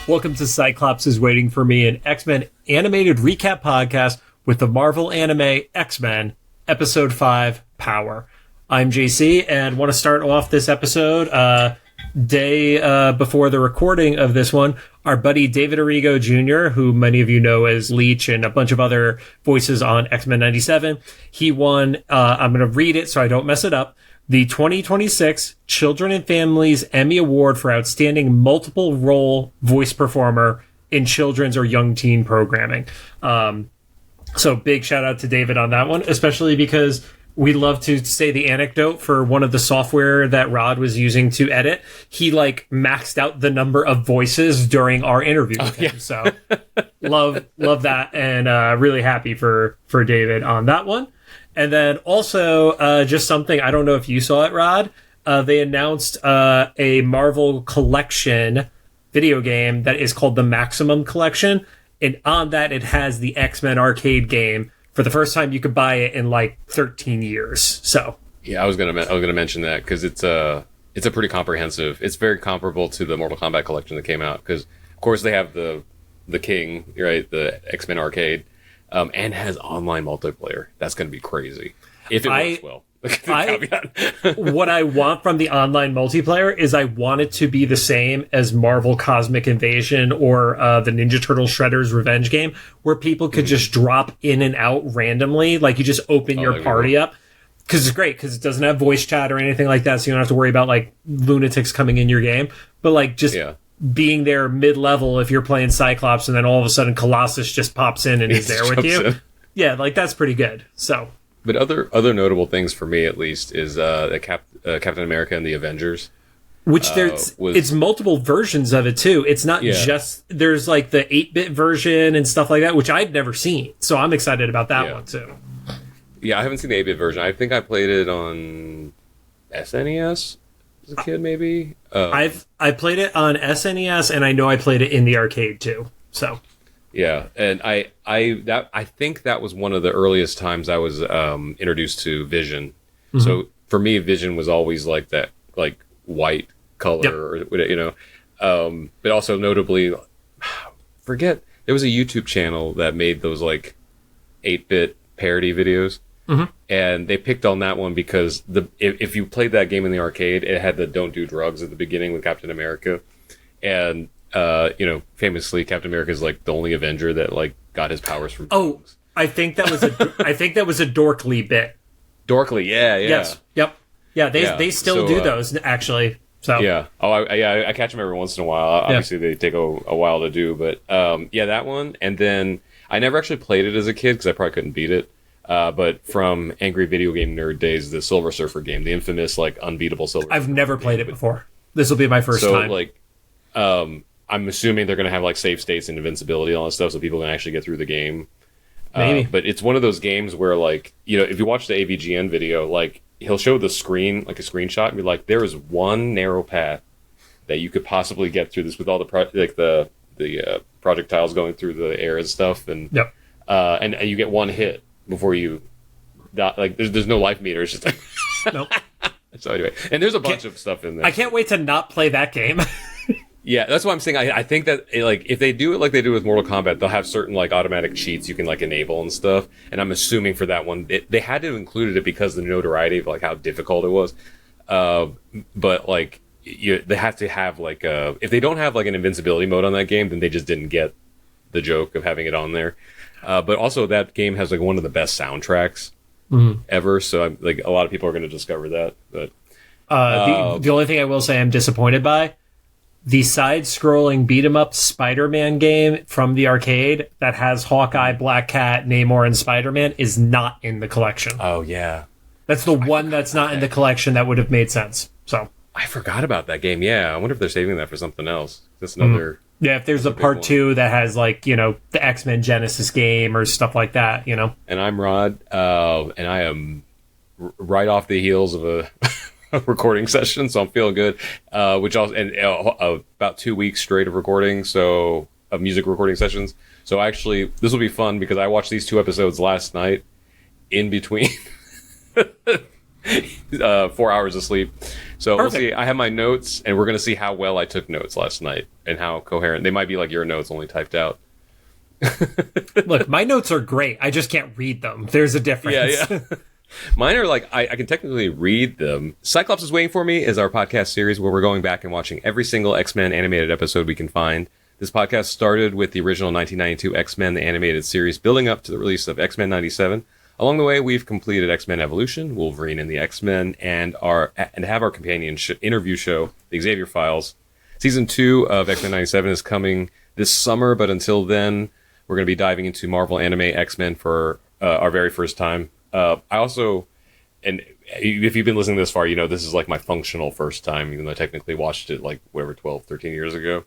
Welcome to Cyclops is Waiting for Me, an X-Men animated recap podcast with the Marvel anime X-Men, Episode 5, Power. I'm JC, and want to start off this episode, day before the recording of this one. Our buddy David Arrigo Jr., who many of you know as Leech and a bunch of other voices on X-Men 97, he won, I'm going to read it so I don't mess it up, the 2026 Children and Families Emmy Award for Outstanding Multiple Role Voice Performer in Children's or Young Teen Programming. So big shout out to David on that one, especially because we love to say the anecdote for one of the software that Rod was using to edit. He maxed out the number of voices during our interview with him. So love that, and really happy for David on that one. And then also, just something, I don't know if you saw it, Rod. They announced a Marvel collection video game that is called the Maximum Collection. And on that, it has the X-Men arcade game. For the first time, you could buy it in 13 years. So yeah, I was gonna mention that because it's a pretty comprehensive. It's very comparable to the Mortal Kombat collection that came out because, of course, they have the King, right, the X-Men arcade. And has online multiplayer. That's going to be crazy if it works well. What I want from the online multiplayer is I want it to be the same as Marvel Cosmic Invasion or the Ninja Turtle Shredder's Revenge game, where people could just drop in and out randomly. Like you just open your party up. Because it's great, because it doesn't have voice chat or anything like that, so you don't have to worry about lunatics coming in your game. But being there mid-level if you're playing Cyclops and then all of a sudden Colossus just pops in and he's there with you. In. Yeah, that's pretty good. So, but other notable things for me at least is Captain America and the Avengers. Which it's multiple versions of it too. It's not just there's the 8-bit version and stuff like that, which I'd never seen. So I'm excited about that one too. Yeah, I haven't seen the 8-bit version. I think I played it on SNES as a kid, maybe. I played it on SNES, and I know I played it in the arcade too. So yeah, and I think that was one of the earliest times I was introduced to Vision. Mm-hmm. So for me, Vision was always that white color, or but also notably, forget there was a YouTube channel that made those 8-bit parody videos. Mm-hmm. And they picked on that one because if you played that game in the arcade, it had the "Don't Do Drugs" at the beginning with Captain America, and famously Captain America is the only Avenger that got his powers from drugs. I think that was a Dorkly bit. Dorkly, yeah. Yes, yep, yeah. They still do those actually. So yeah, I catch them every once in a while. Obviously, they take a while to do, but that one. And then I never actually played it as a kid because I probably couldn't beat it. But from Angry Video Game Nerd days, the Silver Surfer game, the infamous unbeatable Silver Surfer. I've never played it before. This will be my first time. I'm assuming they're going to have save states and invincibility and all that stuff, so people can actually get through the game. Maybe. But it's one of those games where if you watch the AVGN video, he'll show the screen, a screenshot, and be there is one narrow path that you could possibly get through this with all the projectiles going through the air and stuff, and and you get one hit before you die. There's no life meter. It's just nope. So anyway, and there's a bunch of stuff in there. I can't wait to not play that game. Yeah, that's what I'm saying. I think that if they do it like they do with Mortal Kombat, they'll have certain automatic cheats you can enable and stuff. And I'm assuming for that one, they had to include it because of the notoriety of how difficult it was. But they have to have if they don't have an invincibility mode on that game, then they just didn't get the joke of having it on there. But also that game has one of the best soundtracks ever. So a lot of people are going to discover that. But the only thing I will say I'm disappointed by, the side-scrolling beat-em-up Spider-Man game from the arcade that has Hawkeye, Black Cat, Namor, and Spider-Man is not in the collection. Oh, yeah. That's the one that's not in the collection that would have made sense. So I forgot about that game. Yeah, I wonder if they're saving that for something else. That's another... Yeah, if there's a part 2 that has the X-Men Genesis game or stuff like that, And I'm Rod, and I am right off the heels of a recording session, so I'm feeling good. Which also, and about 2 weeks straight of recording, so of music recording sessions. So actually, this will be fun because I watched these 2 episodes last night in between 4 hours of sleep. So Perfect. we'll see. I have my notes, and we're going to see how well I took notes last night and how coherent. They might be like your notes, only typed out. Look, my notes are great. I just can't read them. There's a difference. Yeah. Mine are like, I can technically read them. Cyclops is Waiting for Me is our podcast series where we're going back and watching every single X-Men animated episode we can find. This podcast started with the original 1992 X-Men, the animated series, building up to the release of X-Men 97. Along the way, we've completed X-Men Evolution, Wolverine and the X-Men, and have our companion interview show, the Xavier Files. Season 2 of X-Men 97 is coming this summer, but until then, we're going to be diving into Marvel anime X-Men for our very first time. I also, and if you've been listening this far, you know this is like my functional first time, even though I technically watched it like, 12, 13 years ago.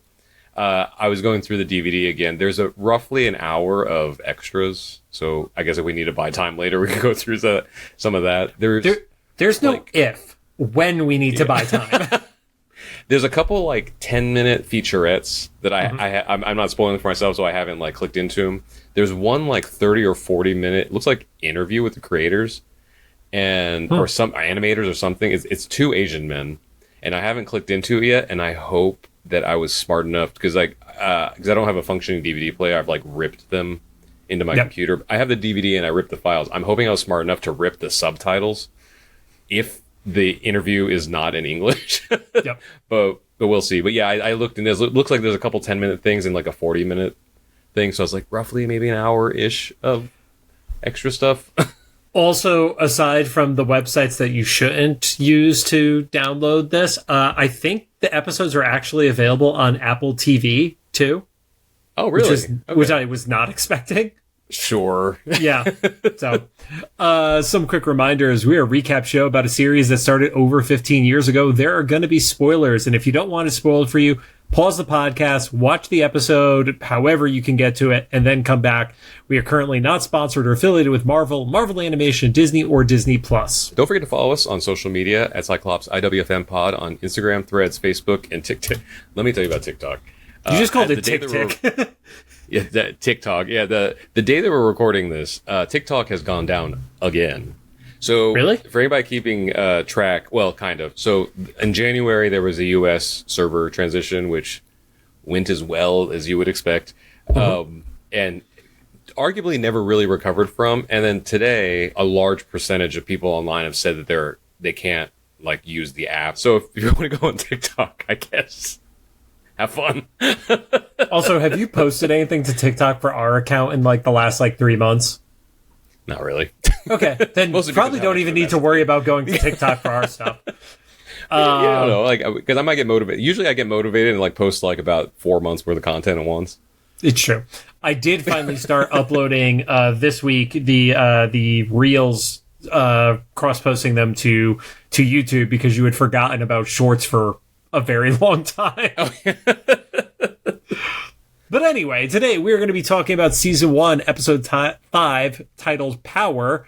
I was going through the DVD again. There's roughly an hour of extras, so I guess if we need to buy time later, we can go through some of that. There's no when we need to buy time. There's a couple like 10-minute featurettes that I'm not spoiling for myself, so I haven't like clicked into them. There's one like 30 or 40-minute, looks like interview with the creators and or some animators or something. It's 2 Asian men, and I haven't clicked into it yet, and I hope that I was smart enough because I don't have a functioning DVD player. I've like ripped them into my computer. I have the DVD and I ripped the files. I'm hoping I was smart enough to rip the subtitles if the interview is not in English. Yep. But we'll see. But yeah, I looked and it looks like there's a couple 10-minute things and like a 40-minute thing. So I was like roughly maybe an hour-ish of extra stuff. Also, aside from the websites that you shouldn't use to download this, I think the episodes are actually available on Apple TV too. Oh, really? Which I was not expecting. Sure. Yeah. So, some quick reminders. We're a recap show about a series that started over 15 years ago. There are going to be spoilers, and if you don't want it spoiled for you, pause the podcast, watch the episode, however you can get to it, and then come back. We are currently not sponsored or affiliated with Marvel Animation, Disney, or Disney+. Don't forget to follow us on social media at Cyclops IWFM Pod on Instagram, Threads, Facebook, and TikTok. Let me tell you about TikTok. You just called it TikTok. Yeah, TikTok. Yeah, the day that we're recording this, TikTok has gone down again. So really? For anybody keeping track, well, kind of. So in January, there was a U.S. server transition, which went as well as you would expect, and arguably never really recovered from. And then today, a large percentage of people online have said that they can't like use the app. So if you want to go on TikTok, I guess have fun. Also, have you posted anything to TikTok for our account in like the last like 3 months? Not really. Okay, then probably don't even need to worry about going to TikTok for our stuff. I don't know, like, because I might get motivated. Usually I get motivated and like post like about 4 months worth of content at once. It's true. I did finally start uploading this week the reels, cross-posting them to YouTube because you had forgotten about shorts for a very long time. Oh, yeah. But anyway, today we're going to be talking about Season 1, Episode 5, titled Power.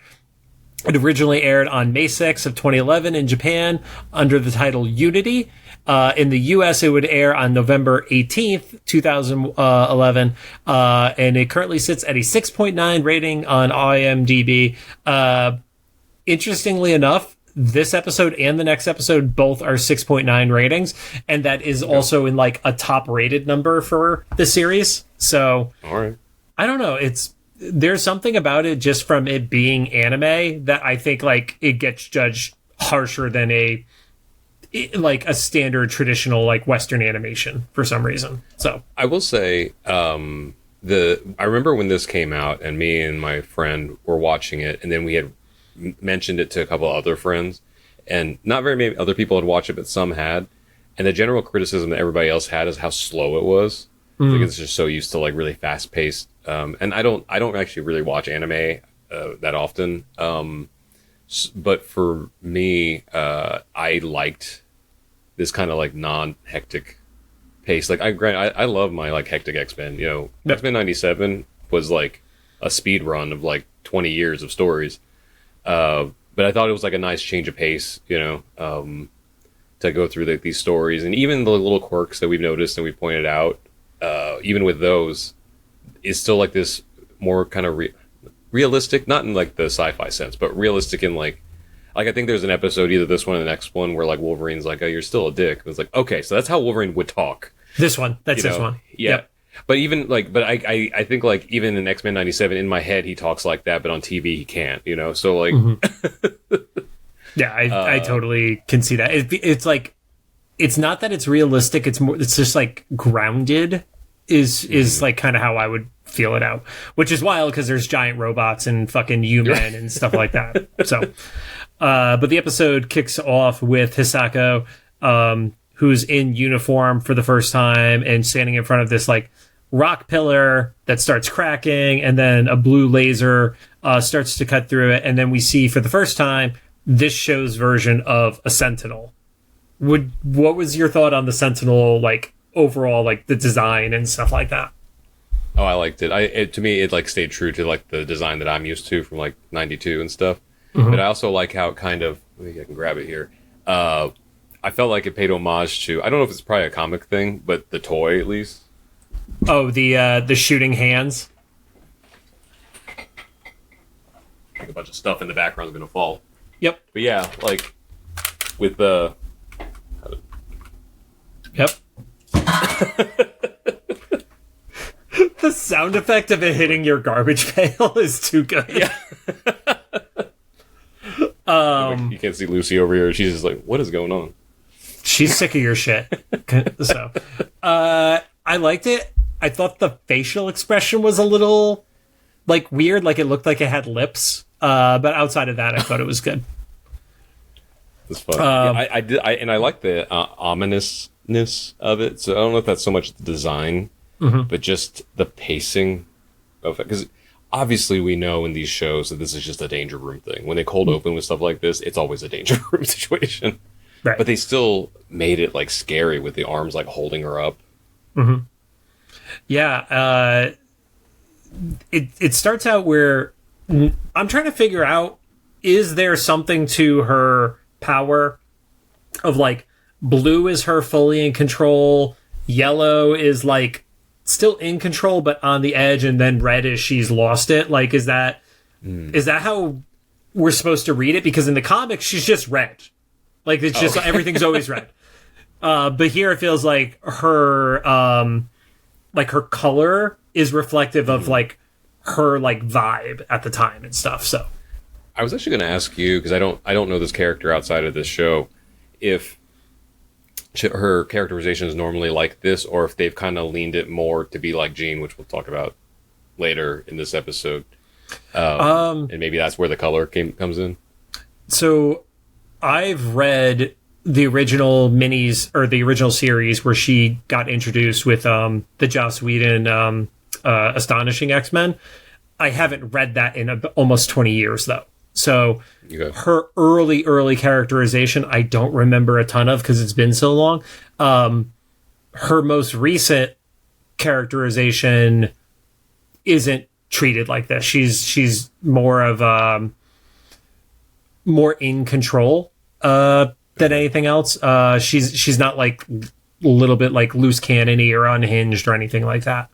It originally aired on May 6th of 2011 in Japan under the title Unity. In the U.S., it would air on November 18th, 2011, and it currently sits at a 6.9 rating on IMDb. Interestingly enough, this episode and the next episode both are 6.9 ratings, and that is also in like a top rated number for the series. So, all right. I don't know. There's something about it just from it being anime that I think like it gets judged harsher than a standard traditional like Western animation for some reason. So I will say, I remember when this came out and me and my friend were watching it, and then we had mentioned it to a couple other friends, and not very many other people had watched it, but some had. And the general criticism that everybody else had is how slow it was. Like it's just so used to like really fast paced. And I don't actually really watch anime that often. But for me, I liked this kind of like non-hectic pace. Like I love my like hectic X-Men. You know, X-Men 97 was like a speed run of like 20 years of stories. But I thought it was like a nice change of pace, you know, to go through these stories, and even the little quirks that we've noticed and we pointed out, even with those, is still like this more kind of realistic, not in like the sci-fi sense, but realistic in like Like, I think there's an episode, either this one or the next one, where like Wolverine's like, "Oh, you're still a dick." It's like, okay, so that's how Wolverine would talk. This one. That's this one. Yeah. Yep. But even like, but I think like even in X-Men 97, in my head he talks like that, but on TV he can't. So like, yeah, I totally can see that. It's like, it's not that it's realistic. It's more. It's just like grounded. Is like kind of how I would feel it out, which is wild because there's giant robots and fucking human and stuff like that. So, but the episode kicks off with Hisako, who's in uniform for the first time and standing in front of this like rock pillar that starts cracking, and then a blue laser starts to cut through it, and then we see for the first time this show's version of a Sentinel. What was your thought on the Sentinel, like overall, like the design and stuff like that? Oh, I liked it. To me, it like stayed true to like the design that I'm used to from like '92 and stuff. But I also like how it kind of, maybe I can grab it here. I felt like it paid homage to, I don't know if it's probably a comic thing, but the toy at least. Oh, the shooting hands. Like a bunch of stuff in the background is going to fall. Yep. But yeah, like with the. Yep. The sound effect of it hitting your garbage pail is too good. Yeah. You can't see Lucy over here. She's just like, what is going on? She's sick of your shit. So, I liked it. I thought the facial expression was a little like weird, like it looked like it had lips. But outside of that, I thought it was good. It's fun. Yeah, I did, and I like the ominousness of it. So I don't know if that's so much the design, but just the pacing of it. Because obviously we know in these shows that this is just a danger room thing. When they cold open with stuff like this, it's always a danger room situation. Right. But they still made it like scary with the arms like holding her up. Yeah. It starts out where I'm trying to figure out, is there something to her power of like blue is her fully in control, yellow is like still in control but on the edge, and then red is she's lost it? Like, is that how we're supposed to read it? Because in the comics she's just red. Like, it's just everything's always red. But here it feels like her color is reflective of like her like vibe at the time and stuff. So I was actually going to ask you, because I don't know this character outside of this show, if her characterization is normally like this, or if they've kind of leaned it more to be like Jean, which we'll talk about later in this episode. And maybe that's where the color comes in. So I've read the original minis, or the original series where she got introduced with the Joss Whedon Astonishing X-Men. I haven't read that in almost 20 years, though. So her early characterization, I don't remember a ton of because it's been so long. Her most recent characterization isn't treated like this. She's more of more in control than anything else. She's not like a little bit like loose cannon-y or unhinged or anything like that.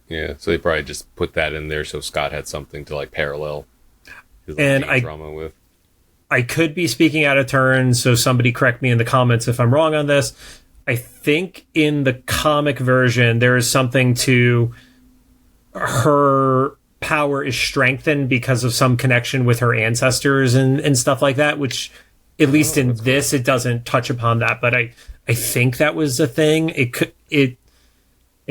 Yeah, so they probably just put that in there so Scott had something to like parallel his drama with. I could be speaking out of turn, so somebody correct me in the comments if I'm wrong on this. I think in the comic version there is something to her power is strengthened because of some connection with her ancestors and stuff like that, which at least in this, it doesn't touch upon that. But I think that was a thing. It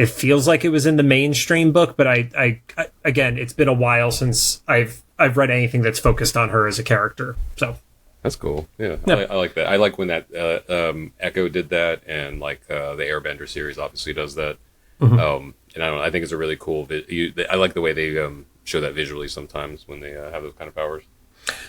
feels like it was in the mainstream book, but I again, it's been a while since I've read anything that's focused on her as a character. So that's cool. Yeah. I like that. I like when that Echo did that, and like the Airbender series obviously does that. And I think it's a really cool. I like the way they show that visually sometimes when they have those kind of powers.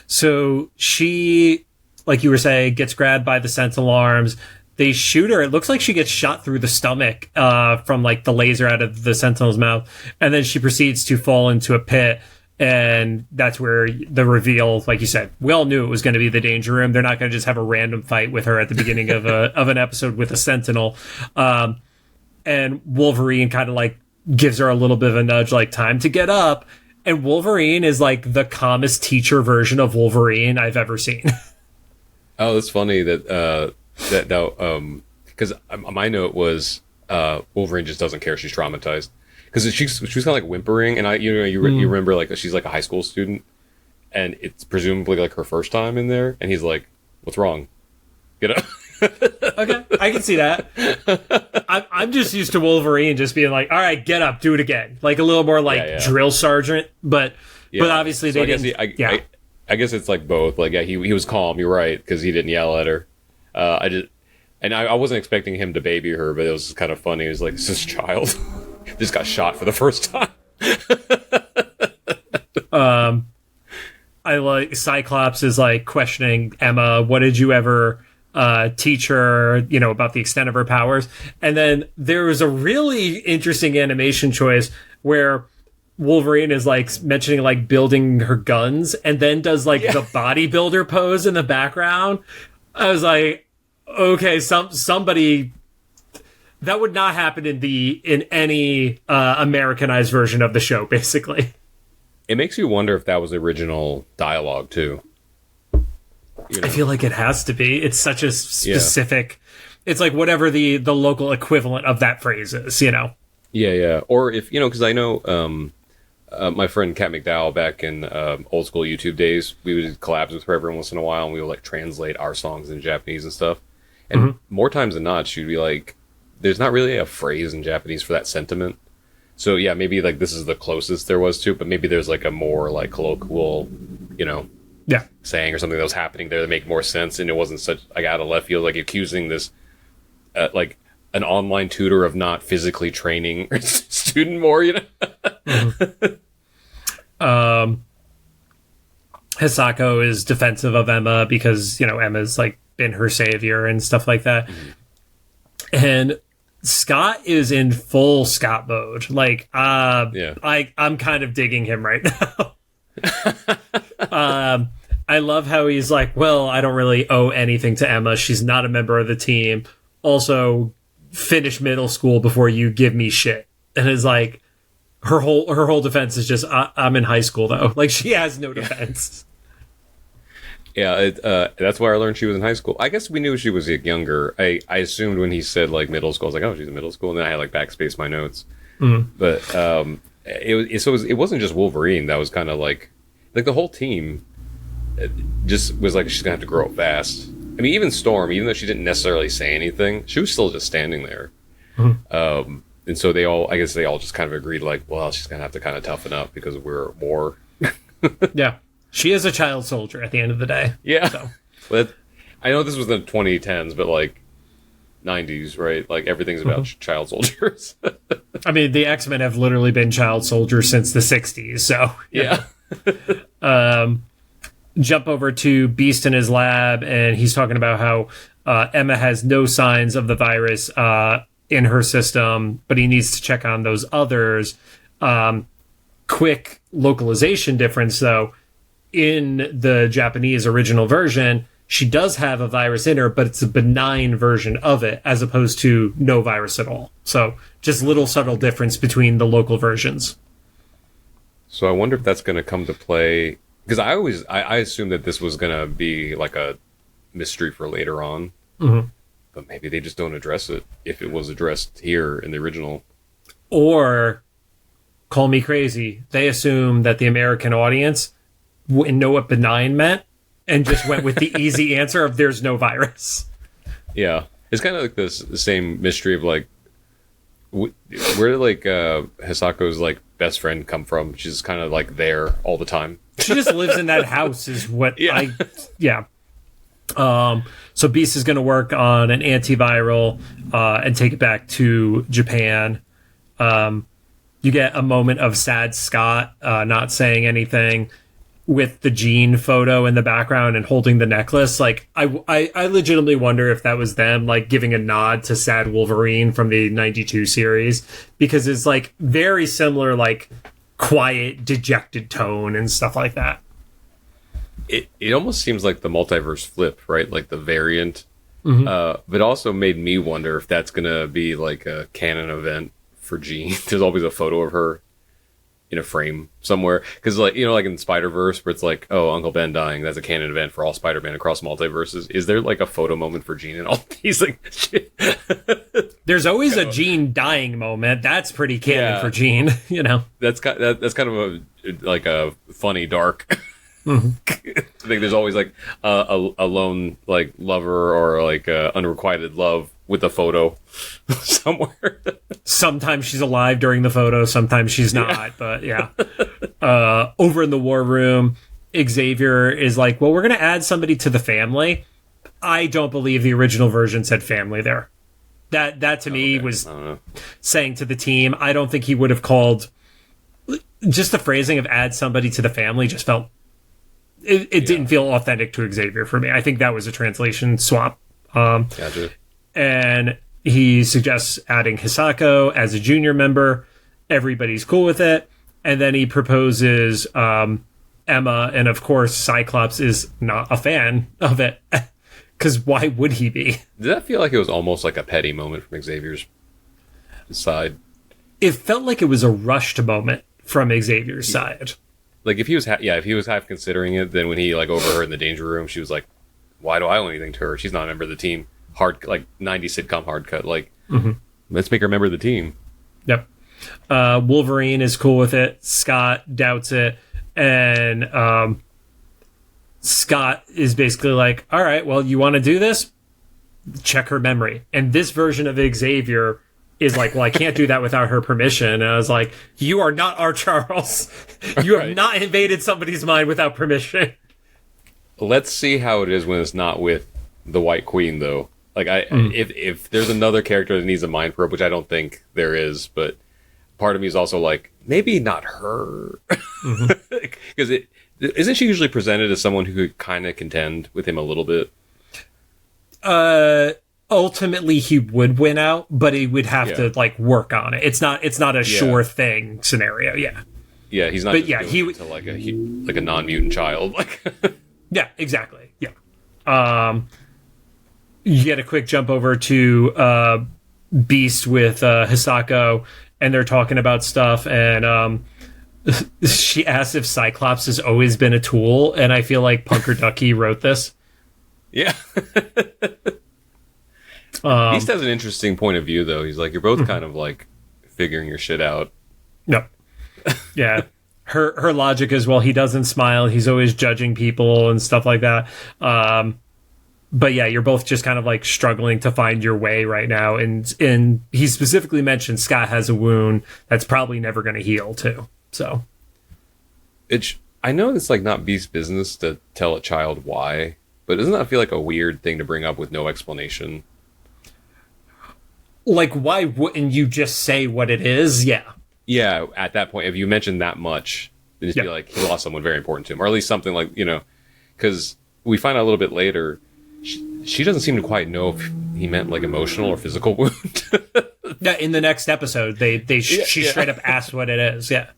So she, like you were saying, gets grabbed by the Sentinel arms. They shoot her. It looks like she gets shot through the stomach from like the laser out of the Sentinel's mouth, and then she proceeds to fall into a pit. And that's where the reveal, like you said, we all knew it was going to be the Danger Room. They're not going to just have a random fight with her at the beginning of an episode with a Sentinel. And Wolverine kind of like gives her a little bit of a nudge, like time to get up. And Wolverine is like the calmest teacher version of Wolverine I've ever seen. Oh, it's funny that because my note was Wolverine just doesn't care. She's traumatized because she was kind of like whimpering, and you remember like she's like a high school student, and it's presumably like her first time in there, and he's like, "What's wrong?" You know. Okay, I can see that. I'm just used to Wolverine just being like, "All right, get up, do it again," like a little more like drill sergeant. But obviously they didn't. I guess it's like both. Like, he was calm. You're right, because he didn't yell at her. I wasn't expecting him to baby her, but it was kind of funny. It was like, this child just got shot for the first time. I like Cyclops is like questioning Emma. What did you ever teach her? About the extent of her powers. And then there was a really interesting animation choice where Wolverine is like mentioning like building her guns and then does like the bodybuilder pose in the background. I was like, okay, somebody that would not happen in any Americanized version of the show, basically. It makes you wonder if that was original dialogue too. I feel like it has to be. It's such a specific. It's like whatever the local equivalent of that phrase is, Yeah. Or if because I know. My friend Kat McDowell back in old school YouTube days, we would collabs with her every once in a while, and we would like translate our songs in Japanese and stuff. And more times than not, she'd be like, "There's not really a phrase in Japanese for that sentiment." So yeah, maybe like this is the closest there was to, but maybe there's like a more like colloquial, saying or something that was happening there that make more sense, and it wasn't such like out of left field, like accusing this like an online tutor of not physically training a student more, Hisako is defensive of Emma because, Emma's like been her savior and stuff like that. And Scott is in full Scott mode. Like, I'm kind of digging him right now. I love how he's like, well, I don't really owe anything to Emma. She's not a member of the team. Also, finish middle school before you give me shit. And it's like her whole defense is just I'm in high school though. Like she has no defense. That's why I learned she was in high school. I guess we knew she was younger. I assumed when he said like middle school, I was like, oh, she's in middle school, and then I had like backspace my notes. But it wasn't just Wolverine that was kind of like the whole team just was like, she's gonna have to grow up fast. I mean, even Storm, even though she didn't necessarily say anything, she was still just standing there. And so they all just kind of agreed, like, well, she's going to have to kind of toughen up because we're at war. Yeah. She is a child soldier at the end of the day. Yeah. So. But I know this was the 2010s, but like 90s, right? Like everything's about child soldiers. I mean, the X-Men have literally been child soldiers since the 60s. So, yeah. Jump over to Beast in his lab, and he's talking about how Emma has no signs of the virus in her system, but he needs to check on those others. Quick localization difference, though. In the Japanese original version, she does have a virus in her, but it's a benign version of it, as opposed to no virus at all. So just little subtle difference between the local versions. So I wonder if that's going to come to play, because I assumed that this was going to be like a mystery for later on. But maybe they just don't address it if it was addressed here in the original. Or, call me crazy, they assume that the American audience wouldn't know what benign meant and just went with the easy answer of there's no virus. Yeah. It's kind of like the same mystery of like, where did like Hisako's like best friend come from? She's kind of like there all the time. She just lives in that house is what so Beast is going to work on an antiviral and take it back to Japan. You get a moment of sad Scott not saying anything with the Jean photo in the background and holding the necklace. Like I legitimately wonder if that was them like giving a nod to sad Wolverine from the 92 series, because it's like very similar, like quiet, dejected tone and stuff like that. It almost seems like the multiverse flip, right? Like the variant. But also made me wonder if that's going to be like a canon event for Jean. There's always a photo of her in a frame somewhere. Because, like, you know, like in Spider-Verse, where it's like, oh, Uncle Ben dying, that's a canon event for all Spider-Man across multiverses. Is there, like, a photo moment for Jean and all these, like, shit? There's always a Jean dying moment. That's pretty canon for Jean, you know? That's kind of a funny, dark... I think there's always, like, a lone, like, lover or, like, unrequited love with a photo somewhere. Sometimes she's alive during the photo, sometimes she's not, but yeah. Over in the war room, Xavier is like, well, we're going to add somebody to the family. I don't believe the original version said family there. That to me was saying to the team, I don't think he would have called... Just the phrasing of add somebody to the family just felt... It didn't feel authentic to Xavier for me. I think that was a translation swap. Gotcha. And he suggests adding Hisako as a junior member. Everybody's cool with it. And then he proposes Emma. And of course, Cyclops is not a fan of it. Because why would he be? Did that feel like it was almost like a petty moment from Xavier's side? It felt like it was a rushed moment from Xavier's side. Like, if he was half considering it, then when he, like, overheard in the danger room, she was like, why do I owe anything to her? She's not a member of the team. Hard, like, 90s sitcom hard cut. Like, let's make her a member of the team. Yep. Wolverine is cool with it. Scott doubts it. And Scott is basically like, all right, well, you want to do this? Check her memory. And this version of Xavier is like, well, I can't do that without her permission. And I was like, you are not our Charles. You have not invaded somebody's mind without permission. Let's see how it is when it's not with the White Queen, though. Like, if there's another character that needs a mind probe, which I don't think there is, but part of me is also like, maybe not her. Because isn't she usually presented as someone who could kind of contend with him a little bit? Ultimately, he would win out, but he would have to, like, work on it. It's not a sure thing scenario. Yeah. Yeah, he's not. But just he would to like a non-mutant child. Like. Yeah, exactly. Yeah. You get a quick jump over to Beast with Hisako, and they're talking about stuff, and she asks if Cyclops has always been a tool, and I feel like Punker Ducky wrote this. Yeah. Beast has an interesting point of view, though. He's like, you're both kind of like figuring your shit out. No. Yeah. Her logic is, well, he doesn't smile. He's always judging people and stuff like that. But yeah, you're both just kind of like struggling to find your way right now. And he specifically mentioned Scott has a wound that's probably never going to heal too. So I know it's like not Beast's business to tell a child why, but doesn't that feel like a weird thing to bring up with no explanation? Like, why wouldn't you just say what it is? Yeah. Yeah, at that point, if you mentioned that much, then just be like, he lost someone very important to him. Or at least something like, you know, because we find out a little bit later, she doesn't seem to quite know if he meant like emotional or physical wound. Yeah, in the next episode, she straight up asked what it is. Yeah.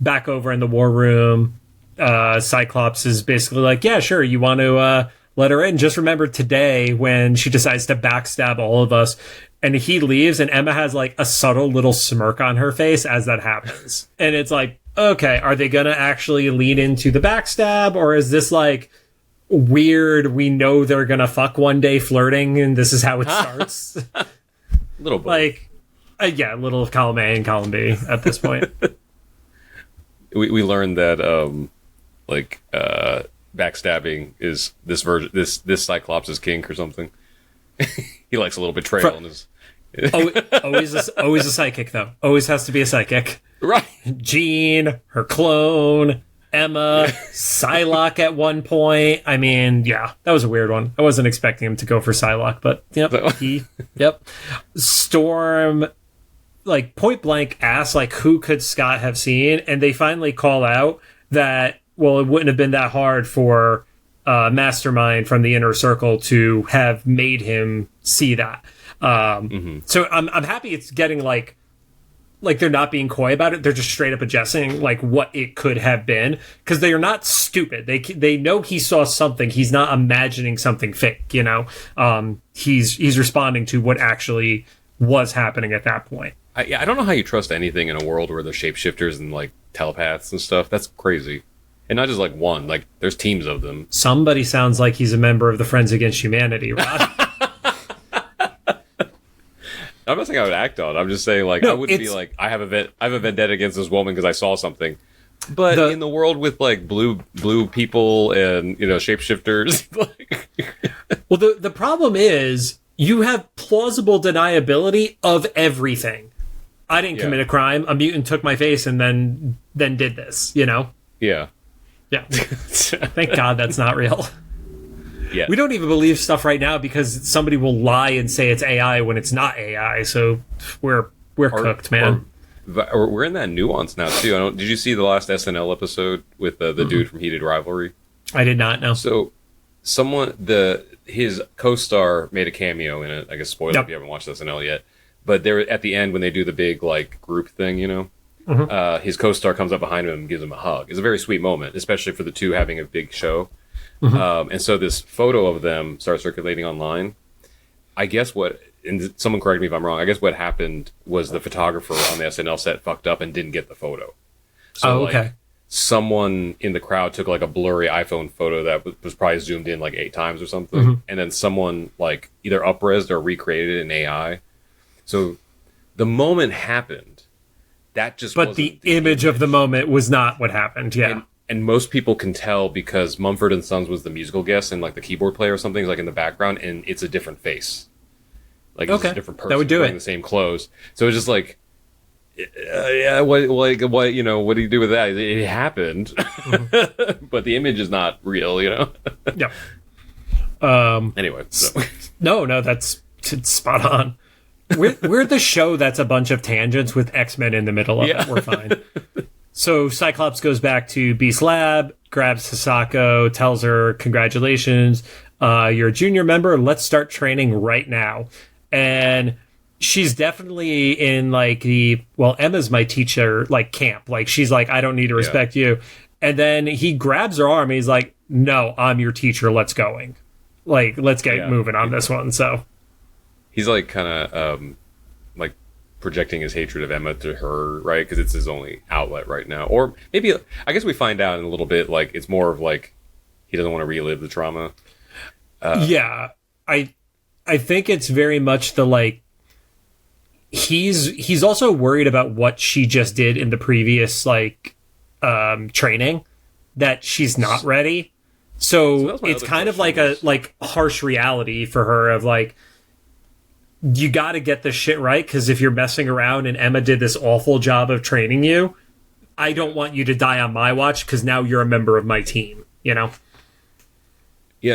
Back over in the war room, Cyclops is basically like, yeah, sure, you want to let her in. Just remember today when she decides to backstab all of us. And he leaves, and Emma has like a subtle little smirk on her face as that happens. And it's like, okay, are they going to actually lean into the backstab? Or is this like weird, we know they're going to fuck one day flirting, and this is how it starts? Little bit. Like, yeah, a little of column A and column B at this point. we learned that, backstabbing is this version, this Cyclops' kink or something. He likes a little betrayal in his... always a psychic, though. Always has to be a psychic. Right. Jean, her clone, Emma, Psylocke at one point. I mean, yeah, that was a weird one. I wasn't expecting him to go for Psylocke, but yep. Storm, like, point blank asks, like, who could Scott have seen? And they finally call out that, well, it wouldn't have been that hard for Mastermind from the Inner Circle to have made him see that. So I'm happy it's getting like they're not being coy about it. They're just straight up addressing like what it could have been, because they are not stupid. They know he saw something. He's not imagining something fake. You know, he's responding to what actually was happening at that point. I don't know how you trust anything in a world where there's shapeshifters and like telepaths and stuff. That's crazy. And not just like one, like there's teams of them. Somebody sounds like he's a member of the Friends Against Humanity, Rod. I'm not saying I would act on it. I'm just saying like I wouldn't be like I have a vendetta against this woman because I saw something. But in the world with like blue people and shapeshifters, like well, the problem is you have plausible deniability of everything. I didn't commit a crime. A mutant took my face and then did this. Yeah. Yeah. Thank God that's not real. Yeah. We don't even believe stuff right now because somebody will lie and say it's AI when it's not AI. So we're cooked, man. Or we're in that nuance now too. Did you see the last SNL episode with the dude from Heated Rivalry? I did not know. So his co-star made a cameo in it. I guess spoiler if you haven't watched SNL yet. But they're at the end when they do the big like group thing, his co-star comes up behind him and gives him a hug. It's a very sweet moment, especially for the two having a big show. And so this photo of them starts circulating online. I guess and someone correct me if I'm wrong, I guess what happened was the photographer on the SNL set fucked up and didn't get the photo. So like someone in the crowd took like a blurry iPhone photo that was probably zoomed in like 8 times or something. And then someone like either up-resed or recreated it in AI. So the moment happened. That just But the image of the moment was not what happened, And most people can tell because Mumford and Sons was the musical guest and like the keyboard player or something is like in the background and it's a different face. Like it's a different person that would do wearing the same clothes. So it's just like, what do you do with that? It happened, but the image is not real, Anyway, so. No, that's spot on. We're the show that's a bunch of tangents with X-Men in the middle of it. We're fine. So Cyclops goes back to Beast's lab, grabs Hisako, tells her, congratulations, you're a junior member, let's start training right now. And she's definitely in like Emma's my teacher, like camp. Like she's like, I don't need to respect you. And then he grabs her arm and he's like, no, I'm your teacher, let's going. Like, let's get moving on this one, so. He's like kind of like projecting his hatred of Emma to her, right? Because it's his only outlet right now. Or maybe, I guess we find out in a little bit, like it's more of like he doesn't want to relive the trauma. I think it's very much the like he's also worried about what she just did in the previous like training, that she's not ready. So it's kind of like a harsh reality for her of like, you got to get this shit right, because if you're messing around and Emma did this awful job of training you, I don't want you to die on my watch because now you're a member of my team, Yeah,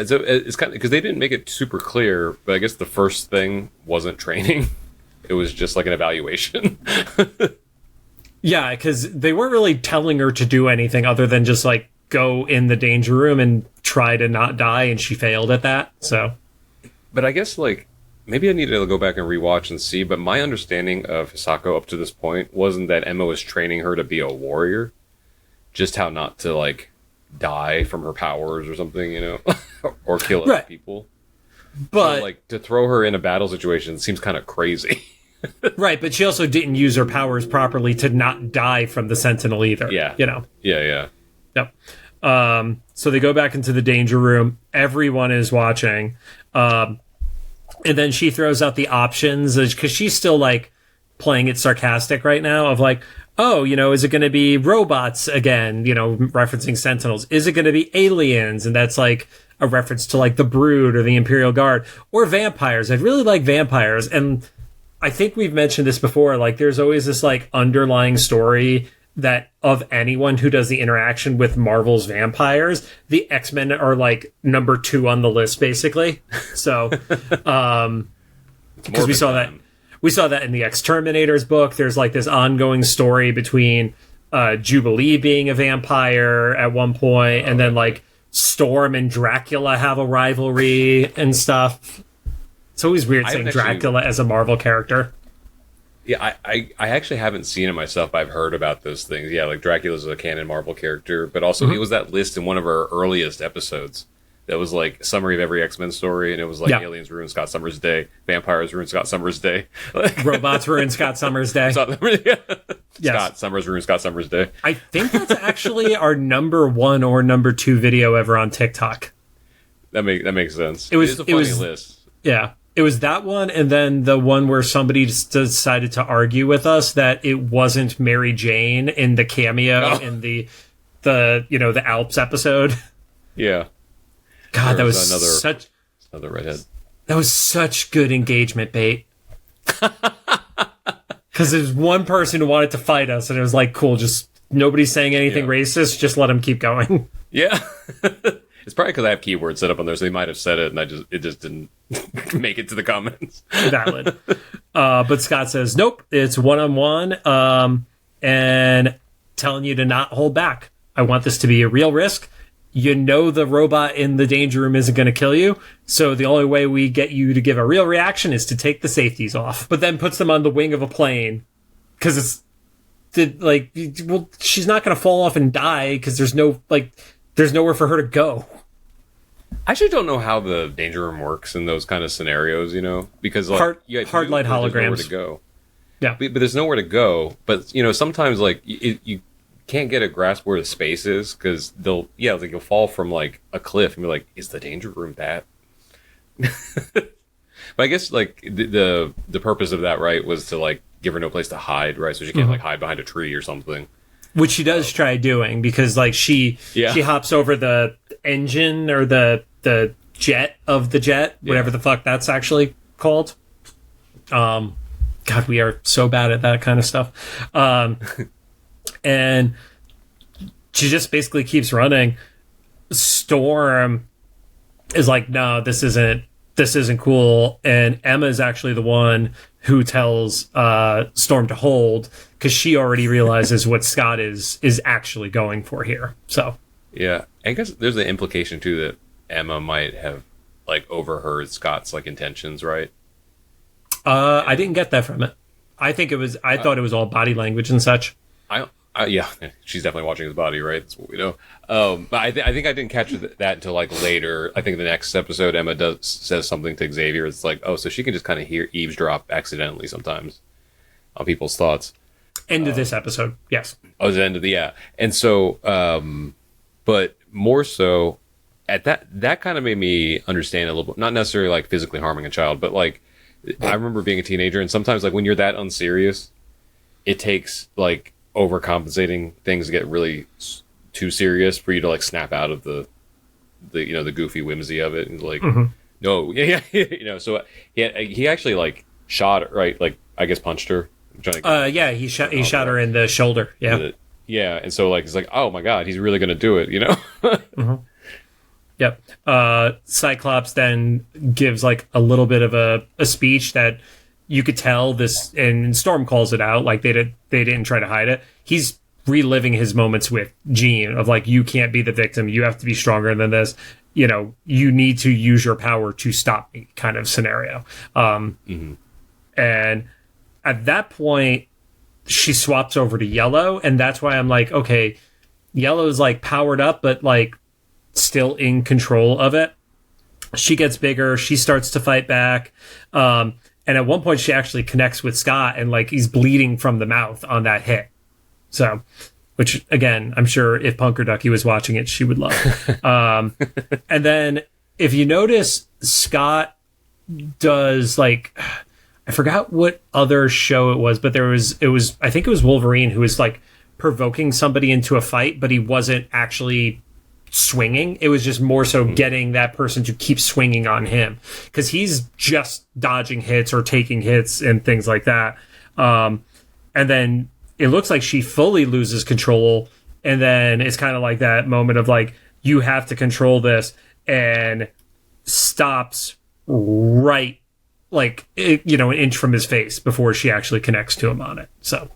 so it's kind of because they didn't make it super clear, but I guess the first thing wasn't training; it was just like an evaluation. Yeah, because they weren't really telling her to do anything other than just like go in the danger room and try to not die, and she failed at that. So, but I guess like. Maybe I need to go back and rewatch and see, but my understanding of Hisako up to this point wasn't that Emma was training her to be a warrior, just how not to, like, die from her powers or something, or kill other people. But, so, like, to throw her in a battle situation seems kind of crazy. Right, but she also didn't use her powers properly to not die from the Sentinel either. Yeah. Yeah. Yep. So they go back into the danger room. Everyone is watching. And then she throws out the options because she's still like playing it sarcastic right now of like, oh, is it going to be robots again? Referencing Sentinels. Is it going to be aliens? And that's like a reference to like the Brood or the Imperial Guard or vampires. I'd really like vampires. And I think we've mentioned this before. Like there's always this like underlying story that of anyone who does the interaction with Marvel's vampires, the X-Men are like number 2 on the list, basically. So, because we saw that in the X-Terminators book. There's like this ongoing story between Jubilee being a vampire at one point, and then like Storm and Dracula have a rivalry and stuff. It's always weird saying Dracula as a Marvel character. Yeah, I actually haven't seen it myself, but I've heard about those things. Yeah, like Dracula's a canon Marvel character, but also it was that list in one of our earliest episodes that was like a summary of every X-Men story, and it was like aliens ruined Scott Summers' day, vampires ruined Scott Summers' day, robots ruined Scott Summers' day. Scott Summers ruined Scott Summers' day. I think that's actually our number 1 or number 2 video ever on TikTok. That makes sense. It was a funny list. Yeah. It was that one, and then the one where somebody just decided to argue with us that it wasn't Mary Jane in the cameo in the Alps episode. Yeah. God, that was another redhead. That was such good engagement bait. Because there's one person who wanted to fight us, and it was like, cool, just nobody's saying anything racist, just let him keep going. Yeah. It's probably because I have keywords set up on there, so they might have said it, and it just didn't make it to the comments. Valid. But Scott says, nope, it's 1-on-1, and telling you to not hold back. I want this to be a real risk. You know the robot in the danger room isn't going to kill you, so the only way we get you to give a real reaction is to take the safeties off. But then puts them on the wing of a plane, because she's not going to fall off and die, because there's nowhere for her to go. I actually don't know how the danger room works in those kind of scenarios, because hard light holograms. There's nowhere to go. Yeah, but there's nowhere to go. But sometimes you can't get a grasp where the space is, because you'll fall from like a cliff and be like, is the danger room that? But I guess the purpose of that, right, was to give her no place to hide, right, so she can't hide behind a tree or something. Which she does try doing, because she hops over the engine or the jet of the jet, whatever the fuck that's actually called. God, we are so bad at that kind of stuff. And she just basically keeps running. Storm is like, no, this isn't cool. And Emma is actually the one who tells Storm to hold, because she already realizes what Scott is actually going for here. So yeah, I guess there's the implication too that Emma might have overheard Scott's intentions, right? I didn't get that from it. I thought it was all body language and such. Yeah, she's definitely watching his body, right? That's what we know. But I think I didn't catch that until later. I think the next episode, Emma says something to Xavier. It's like, oh, so she can just kind of eavesdrop accidentally sometimes on people's thoughts. End of this episode, yes. Oh, the end of and so, but more so, at that kind of made me understand a little bit, not necessarily physically harming a child, but I remember being a teenager, and sometimes when you're that unserious, it takes overcompensating things to get really too serious for you to snap out of the goofy whimsy of it, and no, so he actually shot, right, I guess punched her. He shot her in the shoulder. Yeah, and so it's like, oh my god, he's really gonna do it, Mm-hmm. Yep. Cyclops then gives a little bit of a speech that you could tell this, and Storm calls it out, they didn't try to hide it. He's reliving his moments with Jean of you can't be the victim, you have to be stronger than this, you need to use your power to stop me, kind of scenario. And at that point, she swaps over to Yellow, and that's why I'm okay, Yellow's powered up, but still in control of it. She gets bigger, she starts to fight back, and at one point she actually connects with Scott, and he's bleeding from the mouth on that hit. So, which again, I'm sure if Punker Ducky was watching it, she would love. And then if you notice, Scott does I forgot what other show it was, but I think it was Wolverine who was provoking somebody into a fight, but he wasn't actually swinging. It was just more so getting that person to keep swinging on him, because he's just dodging hits or taking hits and things like that. And then it looks like she fully loses control, and then it's kind of that moment of you have to control this, and stops right an inch from his face before she actually connects to him on it. So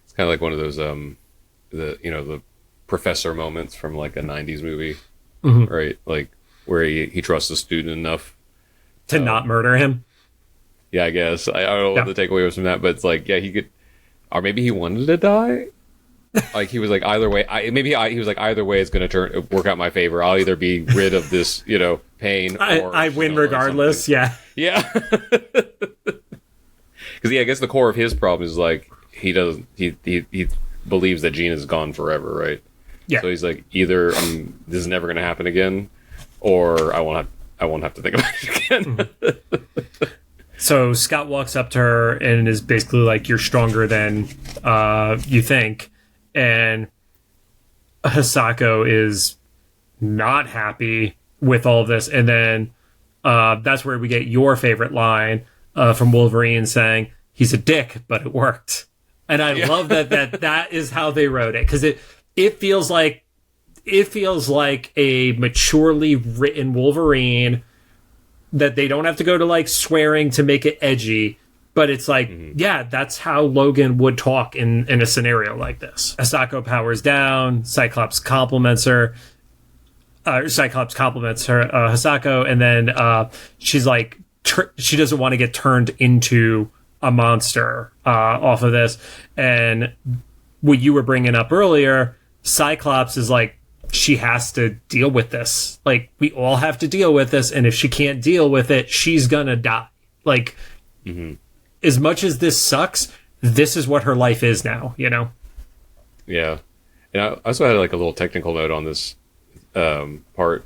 it's kind of one of those the professor moments from a 90s movie, right? Where he trusts the student enough to not murder him. Yeah, I guess I don't know what the takeaway was from that, but it's he could, or maybe he wanted to die. Like he was like, either way, he was like, either way, it's going to work out in my favor. I'll either be rid of this, pain, or I win regardless. Yeah. Yeah. Because I guess the core of his problem is like he believes that Jean is gone forever, right? Yeah. So he's like, either this is never going to happen again, or I won't have to think about it again. Mm-hmm. So Scott walks up to her and is basically like, "You're stronger than you think," and Hisako is not happy with all of this, and then that's where we get your favorite line from Wolverine saying, "He's a dick, but it worked." And I love that is how they wrote it, because it feels like a maturely written Wolverine, that they don't have to go to like swearing to make it edgy, but it's like, yeah, that's how Logan would talk in a scenario like this. Hisako powers down, Cyclops compliments Hisako, and then she's like, she doesn't want to get turned into a monster off of this. And what you were bringing up earlier, Cyclops is like, she has to deal with this. Like, we all have to deal with this, and if she can't deal with it, she's gonna die. Like, as much as this sucks, this is what her life is now, Yeah. And I also had like a little technical note on this part.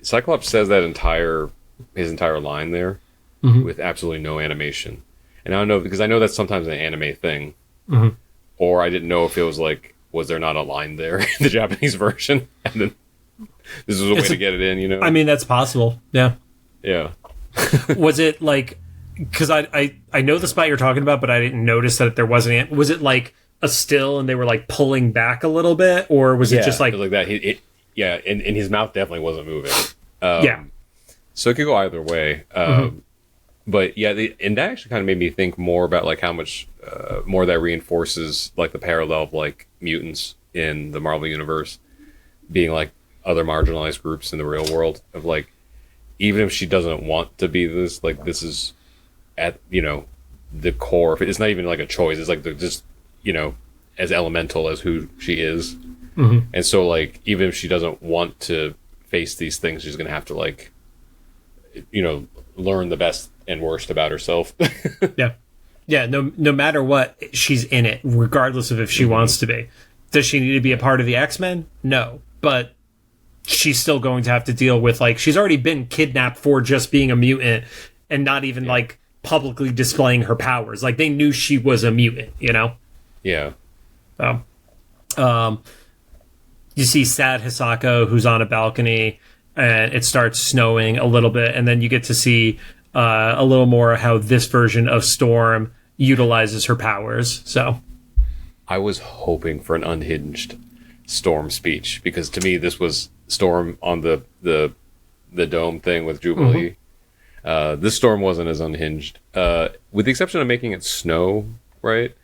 Cyclops says his entire line there with absolutely no animation. And I don't know, because I know that's sometimes an anime thing. Or I didn't know if it was like, was there not a line there in the Japanese version? And then this was a way to get it in, I mean, that's possible. Yeah. Yeah. Was it like, because I know the spot you're talking about, but I didn't notice that there wasn't. Was it like a still and they were like pulling back a little bit? Or was it just like that? And his mouth definitely wasn't moving. Yeah. So it could go either way. But yeah, and that actually kind of made me think more about like how much more that reinforces like the parallel of like mutants in the Marvel universe being like other marginalized groups in the real world, of like, even if she doesn't want to be this, like this is at the core of it. It's not even like a choice. It's like just as elemental as who she is. And so like, even if she doesn't want to face these things, she's gonna have to like learn the best and worst about herself. Yeah, no matter what, she's in it, regardless of if she wants to be. Does she need to be a part of the X-Men? No, but she's still going to have to deal with, like, she's already been kidnapped for just being a mutant and not even like publicly displaying her powers. Like, they knew she was a mutant, Yeah. You see sad Hisako, who's on a balcony, and it starts snowing a little bit, and then you get to see a little more how this version of Storm utilizes her powers. So I was hoping for an unhinged Storm speech, because to me this was Storm on the dome thing with Jubilee. This Storm wasn't as unhinged, with the exception of making it snow, right?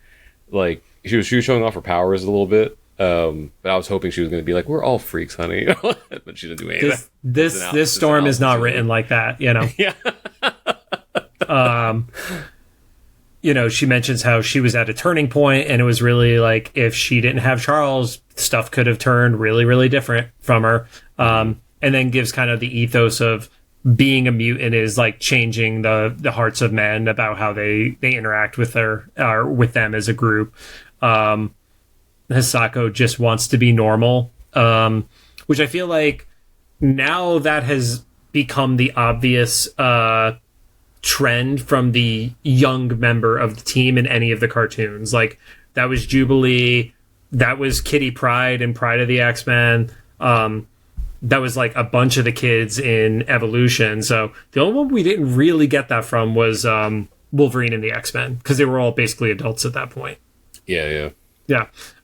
Like she was showing off her powers a little bit. But I was hoping she was going to be like, "We're all freaks, honey," but she didn't do any of that. This Storm is not written like that, Yeah. She mentions how she was at a turning point, and it was really like, if she didn't have Charles, stuff could have turned really, really different from her. And then gives kind of the ethos of being a mutant is like changing the hearts of men about how they interact with with them as a group. Hisako just wants to be normal, which I feel like now that has become the obvious trend from the young member of the team in any of the cartoons. Like, that was Jubilee, that was Kitty Pryde in Pride of the X-Men, that was like a bunch of the kids in Evolution. So the only one we didn't really get that from was Wolverine and the X-Men, because they were all basically adults at that point. Yeah.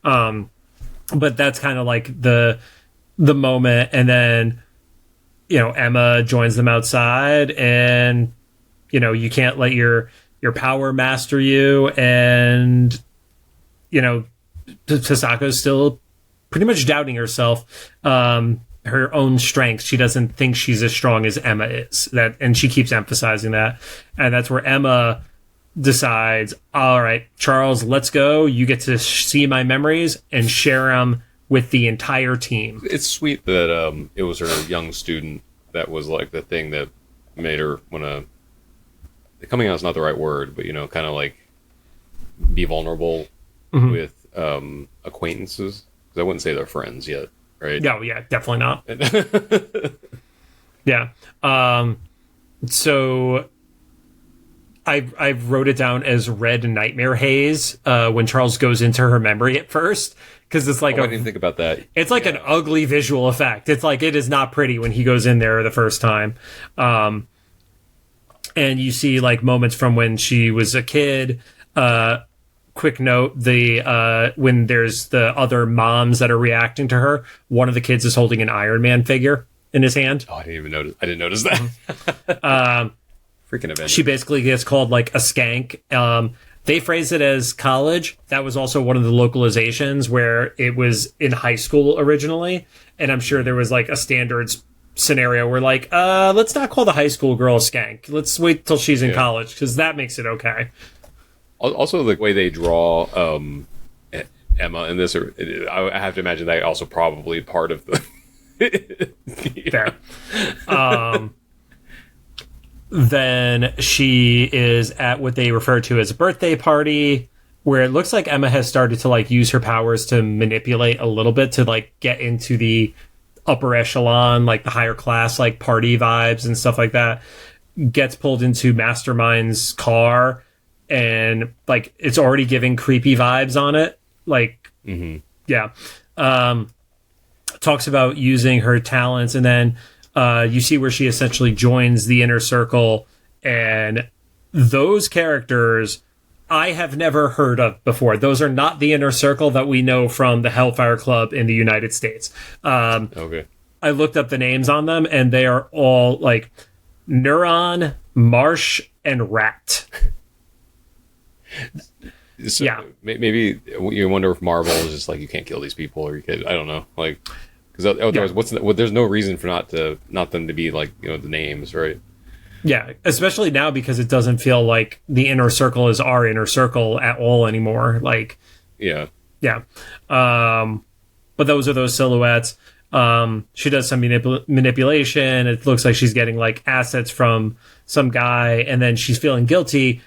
But that's kind of like the moment, and then Emma joins them outside, and you can't let your power master you, and Hisako's still pretty much doubting herself, her own strength. She doesn't think she's as strong as Emma is, and she keeps emphasizing that, and that's where Emma decides, all right, Charles, let's go. You get to see my memories and share them with the entire team. It's sweet that it was her young student that was like the thing that made her want to. Coming out is not the right word, but kind of like be vulnerable with acquaintances. Because I wouldn't say they're friends yet, right? No, yeah, definitely not. Yeah. So I wrote it down as red nightmare haze when Charles goes into her memory at first, because it's like I didn't think about that. It's like an ugly visual effect. It's like it is not pretty when he goes in there the first time, and you see like moments from when she was a kid. Quick note: when there's the other moms that are reacting to her, one of the kids is holding an Iron Man figure in his hand. Oh, I didn't even notice. I didn't notice that. Freaking Avengers. She basically gets called like a skank. They phrase it as college. That was also one of the localizations where it was in high school originally. And I'm sure there was like a standards scenario where like, let's not call the high school girl a skank. Let's wait till she's in college, because that makes it okay. Also, the way they draw Emma in this, I have to imagine that also probably part of the... Fair. Then she is at what they refer to as a birthday party, where it looks like Emma has started to like use her powers to manipulate a little bit to like get into the upper echelon, like the higher class, like party vibes and stuff like that. Gets pulled into Mastermind's car, and like it's already giving creepy vibes on it. Like, yeah. Talks about using her talents, and then you see where she essentially joins the inner circle, and those characters I have never heard of before. Those are not the inner circle that we know from the Hellfire Club in the United States. Okay. I looked up the names on them, and they are all like Neuron, Marsh, and Rat. So yeah. Maybe you wonder if Marvel is just like, you can't kill these people, or you could, I don't know, like, because otherwise, there's no reason for not them to be like the names, right? Yeah, especially now, because it doesn't feel like the inner circle is our inner circle at all anymore. Like, yeah. But those are those silhouettes. She does some manipulation. It looks like she's getting like assets from some guy, and then she's feeling guilty.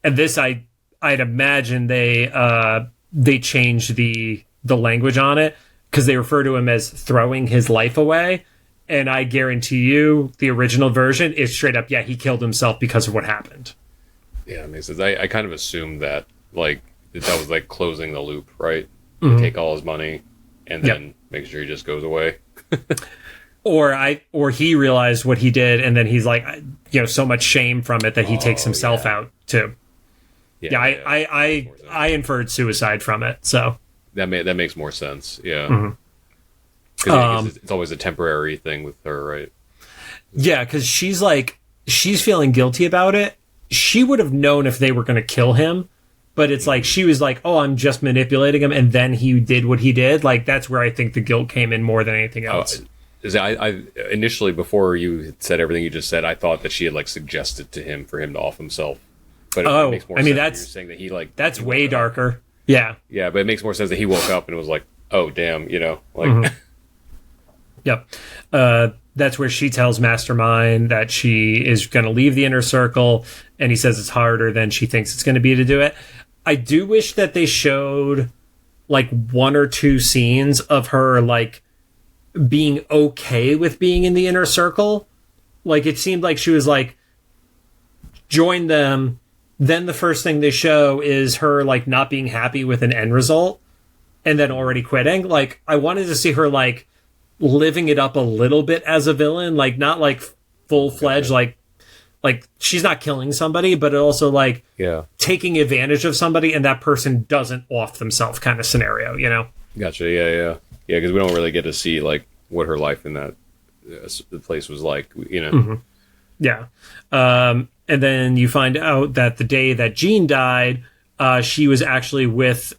And this, I'd imagine they changed the language on it, because they refer to him as throwing his life away. And I guarantee you, the original version is straight up, he killed himself because of what happened. Yeah, it makes sense. I kind of assumed that, like, that was like closing the loop, right? Mm-hmm. Take all his money and then make sure he just goes away. Or he realized what he did, and then he's like, so much shame from it that he takes himself out too. I inferred suicide from it, so that makes more sense. Yeah, because it's always a temporary thing with her, right? Yeah, because she's feeling guilty about it. She would have known if they were going to kill him, but it's like she was like, "Oh, I'm just manipulating him," and then he did what he did. Like, that's where I think the guilt came in more than anything else. I initially, before you had said everything you just said, I thought that she had like suggested to him for him to off himself. But it makes more sense. That's saying that that's way darker. Yeah. Yeah, but it makes more sense that he woke up and was like, "Oh, damn," like. Yep. That's where she tells Mastermind that she is going to leave the inner circle, and he says it's harder than she thinks it's going to be to do it. I do wish that they showed like one or two scenes of her like being okay with being in the inner circle. Like, it seemed like she was like, join them. Then the first thing they show is her like not being happy with an end result, and then already quitting. Like, I wanted to see her like living it up a little bit as a villain, like not like full-fledged, like she's not killing somebody, but also like taking advantage of somebody, and that person doesn't off themselves kind of scenario, Gotcha. Yeah, because we don't really get to see like what her life in that the place was like, Yeah. And then you find out that the day that Jean died, she was actually with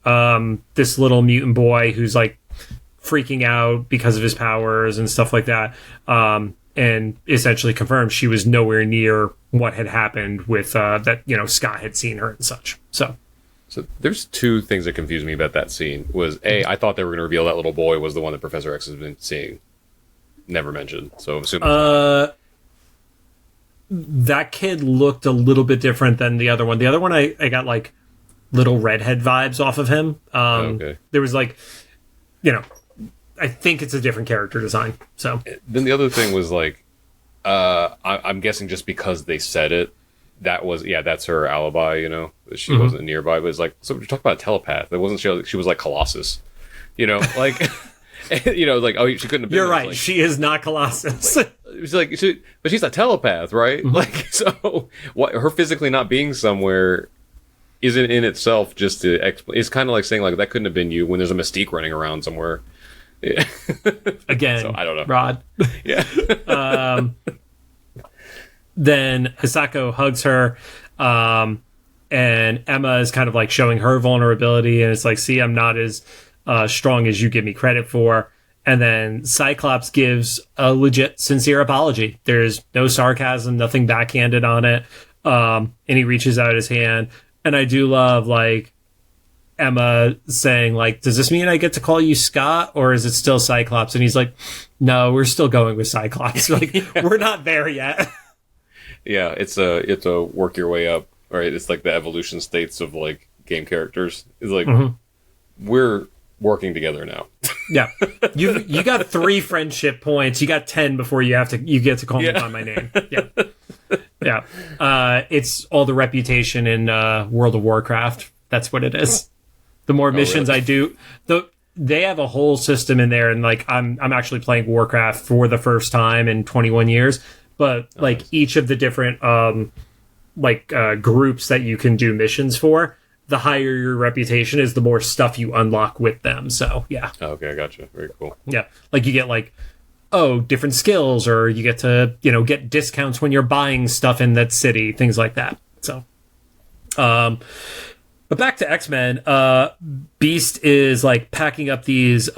this little mutant boy who's like freaking out because of his powers and stuff like that. and essentially confirmed she was nowhere near what had happened with that, Scott had seen her and such. So there's two things that confused me about that scene. Was I thought they were going to reveal that little boy was the one that Professor X has been seeing. Never mentioned. So I'm assuming that kid looked a little bit different than the other one. The other one, I got like little redhead vibes off of him. Okay. There was like, I think it's a different character design. So then the other thing was like, I'm guessing just because they said it, that's her alibi. That she wasn't nearby. But it's like, so we're talking about a telepath. It wasn't she was like Colossus. Like, like, oh, she couldn't have been. You're right. Like, she is not Colossus. It's like, but she's a telepath, right? Like, so her physically not being somewhere isn't in itself just to explain. It's kind of like saying like that couldn't have been you when there's a Mystique running around somewhere. Yeah. Again, so, I don't know, Rod. Yeah. Then Hisako hugs her, and Emma is kind of like showing her vulnerability, and it's like, see, I'm not as strong as you give me credit for. And then Cyclops gives a legit, sincere apology. There's no sarcasm, nothing backhanded on it. And he reaches out his hand. And I do love, like, Emma saying, like, does this mean I get to call you Scott, or is it still Cyclops? And he's like, no, we're still going with Cyclops. Like, we're not there yet. Yeah, it's a work your way up, right? It's like the evolution states of, like, game characters. It's like, we're working together now. Yeah. You got 3 friendship points. You got 10 before you get to call me by my name. Yeah. Yeah. It's all the reputation in World of Warcraft. That's what it is. The more missions really? I do, they have a whole system in there, and like I'm actually playing Warcraft for the first time in 21 years. But like each of the different groups that you can do missions for, the higher your reputation is, the more stuff you unlock with them. So yeah. Okay, I gotcha. Very cool. Yeah, like you get like different skills, or you get to get discounts when you're buying stuff in that city, things like that. So, but back to X-Men, Beast is like packing up these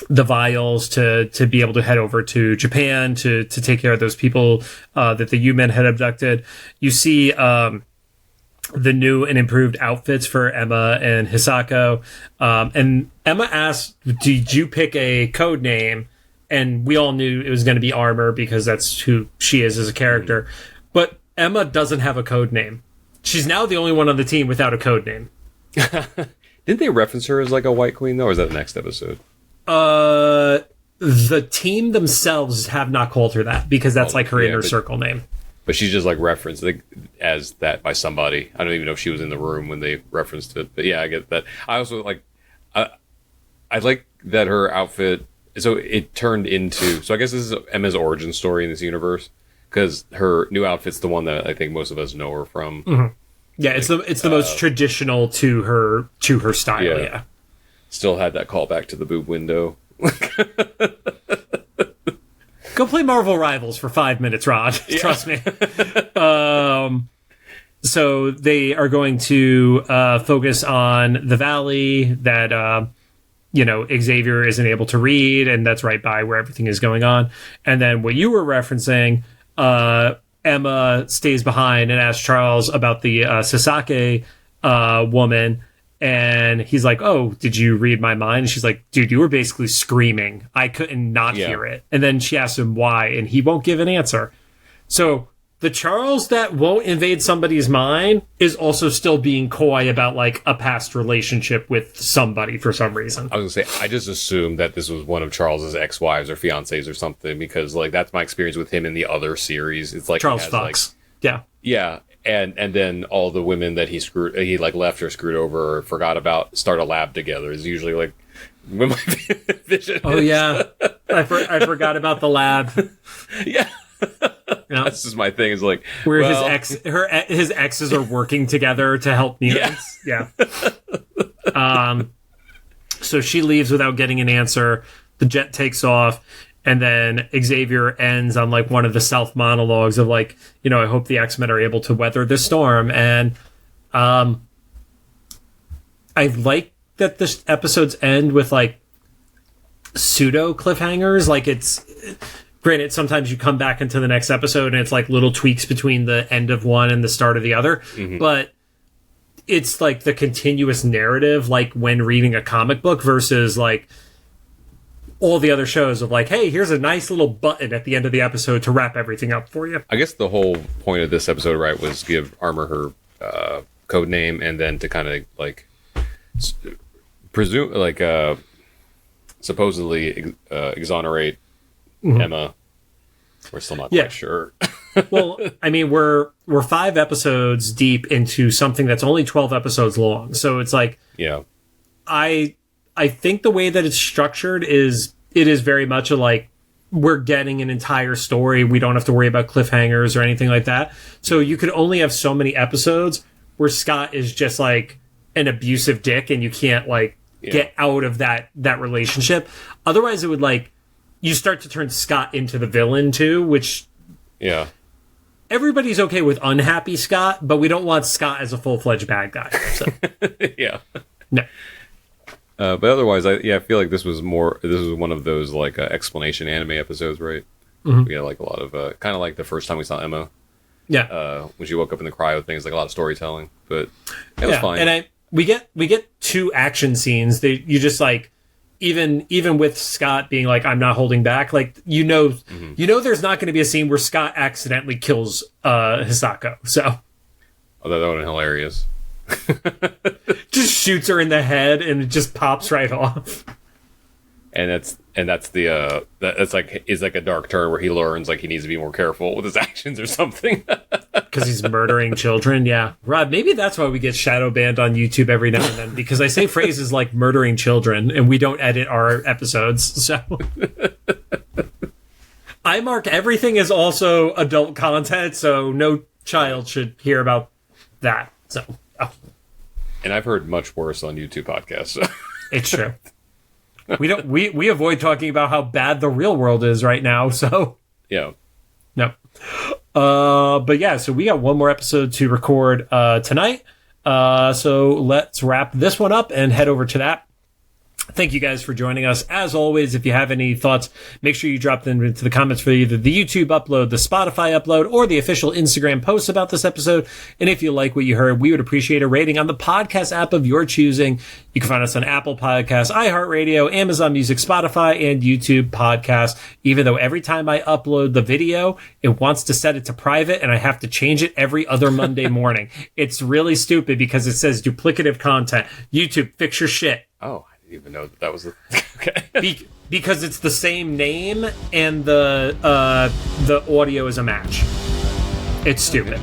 the vials to be able to head over to Japan to take care of those people that the U-Men had abducted. You see the new and improved outfits for Emma and Hisako. And Emma asked, did you pick a code name? And we all knew it was going to be Armor because that's who she is as a character. But Emma doesn't have a code name. She's now the only one on the team without a code name. Didn't they reference her as like a White Queen, though? Or is that the next episode? The team themselves have not called her that because that's like her inner circle name. But she's just like referenced as that by somebody. I don't even know if she was in the room when they referenced it. But yeah, I get that. I also like, I like that her outfit. So it turned into. So I guess this is Emma's origin story in this universe, because her new outfit's the one that I think most of us know her from. Mm-hmm. Yeah, like, it's the most traditional to her style. Yeah. Still had that callback to the boob window. Go play Marvel Rivals for 5 minutes, Rod. Yeah. Trust me. So they are going to focus on the valley that Xavier isn't able to read, and that's right by where everything is going on. And then what you were referencing, Emma stays behind and asks Charles about the Sasaki woman. And he's like, oh, did you read my mind? And she's like, dude, you were basically screaming. I couldn't not hear it. And then she asks him why, and he won't give an answer. So the Charles that won't invade somebody's mind is also still being coy about like a past relationship with somebody for some reason. I was gonna say, I just assumed that this was one of Charles's ex-wives or fiancés or something, because like that's my experience with him in the other series. It's like Charles Fox. Like, yeah. And then all the women that he like left or screwed over or forgot about start a lab together is usually like when my vision. Oh yeah, I forgot about the lab. Yeah, that's just my thing. Is like where his exes are working together to help mutants. Yeah. So she leaves without getting an answer. The jet takes off. And then Xavier ends on like one of the self monologues of like, I hope the X-Men are able to weather this storm. And I like that this episodes end with like pseudo cliffhangers. Like Granted, sometimes you come back into the next episode and it's like little tweaks between the end of one and the start of the other. But it's like the continuous narrative, like when reading a comic book versus like all the other shows of like, hey, here's a nice little button at the end of the episode to wrap everything up for you. I guess the whole point of this episode, right, was give Armor her code name and then to kind of like presume, like supposedly exonerate Emma. We're still not quite sure. Well, I mean, we're 5 episodes deep into something that's only 12 episodes long. So it's like, I think the way that it's structured is very much a like, we're getting an entire story. We don't have to worry about cliffhangers or anything like that. So you could only have so many episodes where Scott is just like an abusive dick and you can't like get out of that relationship. Otherwise it would like, you start to turn Scott into the villain too, which everybody's okay with unhappy Scott, but we don't want Scott as a full-fledged bad guy. So. No. But otherwise, I feel like this was one of those like explanation anime episodes, right? We got like a lot of kind of like the first time we saw Emma. When she woke up in the cryo things, like a lot of storytelling, but it was fine. And we get 2 action scenes. You just like even with Scott being like, I'm not holding back, like you know there's not going to be a scene where Scott accidentally kills Hisako. So that would have been hilarious. Just shoots her in the head and it just pops right off. And that's like a dark turn where he learns like he needs to be more careful with his actions or something. Because he's murdering children. Yeah. Rob, maybe that's why we get shadow banned on YouTube every now and then, because I say phrases like murdering children and we don't edit our episodes. So I mark everything as also adult content, so no child should hear about that. So And I've heard much worse on YouTube podcasts. So. It's true. We avoid talking about how bad the real world is right now, so no. But yeah, so we got one more episode to record tonight. So let's wrap this one up and head over to that. Thank you guys for joining us. As always, if you have any thoughts, make sure you drop them into the comments for either the YouTube upload, the Spotify upload, or the official Instagram post about this episode. And if you like what you heard, we would appreciate a rating on the podcast app of your choosing. You can find us on Apple Podcasts, iHeartRadio, Amazon Music, Spotify, and YouTube Podcasts. Even though every time I upload the video, it wants to set it to private, and I have to change it every other Monday morning. It's really stupid because it says duplicative content. YouTube, fix your shit. Oh, I didn't even know that was okay. Because it's the same name and the audio is a match. It's stupid.